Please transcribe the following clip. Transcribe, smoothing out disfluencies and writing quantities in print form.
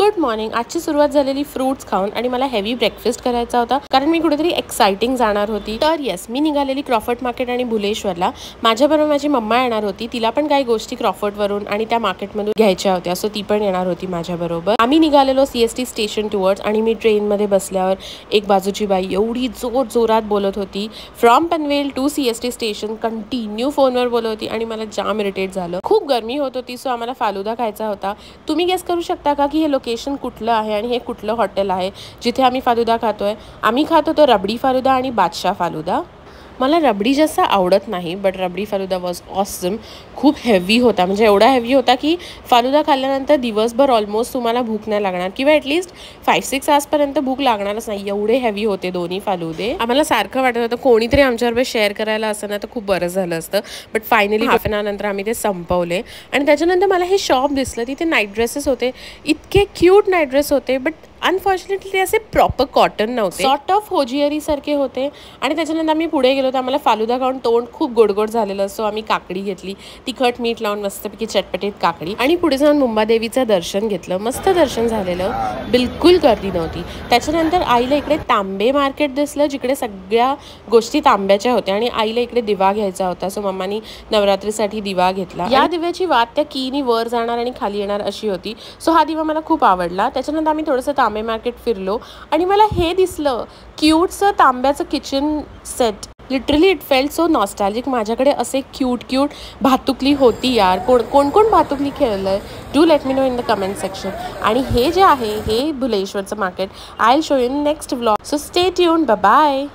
Good morning. आजची सुरुवात झालेली फ्रूट्स खाऊन आणि मला हेवी ब्रेकफास्ट करायचा होता कारण मी कुठेतरी एक्साइटिंग जाणार होती. तर येस, मी निघालेली क्रॉफर्ड मार्केट आणि भुलेश्वरला. माझ्याबरोबर माझी मम्मा येणार होती. तिला पण काही गोष्टी क्रॉफर्डवरून आणि त्या मार्केटमधून घ्यायच्या होत्या, सो ती पण येणार होती माझ्याबरोबर. आम्ही निघालेलो CST स्टेशन टुवर्ड्स आणि मी ट्रेनमध्ये बसल्यावर एक बाजूची बाई एवढी जोरात बोलत होती. From Panvel to CST station continue फोनवर बोलत होती आणि मला जाम इरिटेट झालं. खूप गरमी होत होती, सो आम्हाला फालुदा खायचा होता. तुम्ही गेस करू शकता का की हे लोकेशन कुठलं आहे आणि हे कुठलं हॉटेल आहे जिथे आम्ही फालुदा खातोय? आम्ही खात होतो रबडी फालुदा आणि बादशाह फालुदा. मला रबडी जास्त आवडत नाही, but rabri falooda was awesome. खूप हेवी होता, म्हणजे एवढा हेवी होता की फालुदा खाल्ल्यानंतर दिवसभर ऑलमोस्ट तुम्हाला भूक नाही लागणार किंवा ॲटलिस्ट 5-6 आवर्सपर्यंत भूक लागणारच नाही. एवढे हेवी होते दोन्ही फालुदे. आम्हाला सारखं वाटत होतं कोणीतरी आमच्याबरोबर शेअर करायला असं ना तर खूप बरं झालं असतं. But finally half an hour नंतर आम्ही ते संपवले. आणि त्याच्यानंतर मला हे शॉप दिसलं. तिथे नाईट ड्रेसेस होते, इतके क्यूट नाईट ड्रेस होते, बट अनफॉर्च्युनेटली असे प्रॉपर कॉटन नव्हते, सॉर्ट ऑफ होजियरी सारखे होते. आणि त्याच्यानंतर आम्ही पुढे गेलो तर आम्हाला फालुदा खाऊन तोंड खूप गोडगोड झालेलं, सो आम्ही काकडी घेतली, तिखट मीठ लावून मस्तपैकी चटपटीत काकडी. आणि पुढे जाऊन मुंबादेवीचं दर्शन घेतलं. मस्त दर्शन झालेलं, बिलकुल गर्दी नव्हती. त्याच्यानंतर आईला इकडे तांबे मार्केट दिसलं, जिकडे सगळ्या गोष्टी तांब्याच्या होत्या आणि आईला इकडे दिवा घ्यायचा होता, सो मम्मानी नवरात्रीसाठी दिवा घेतला. या दिव्याची वात त्या कीनी वर जाणार आणि खाली येणार अशी होती, सो हा दिवा मला खूप आवडला. त्याच्यानंतर आम्ही थोडंसं तांबे मार्केट फिरलो आणि मला हे दिसलं क्यूटचं तांब्याचं kitchen set. Literally it felt so nostalgic. माझ्याकडे असे क्यूट भातुकली होती यार. कोण भातुकली खेळलंय? Do let me know in the comment section. आणि हे जे आहे हे भुलेश्वरचं market. I will show you in next vlog, so stay tuned. Bye bye.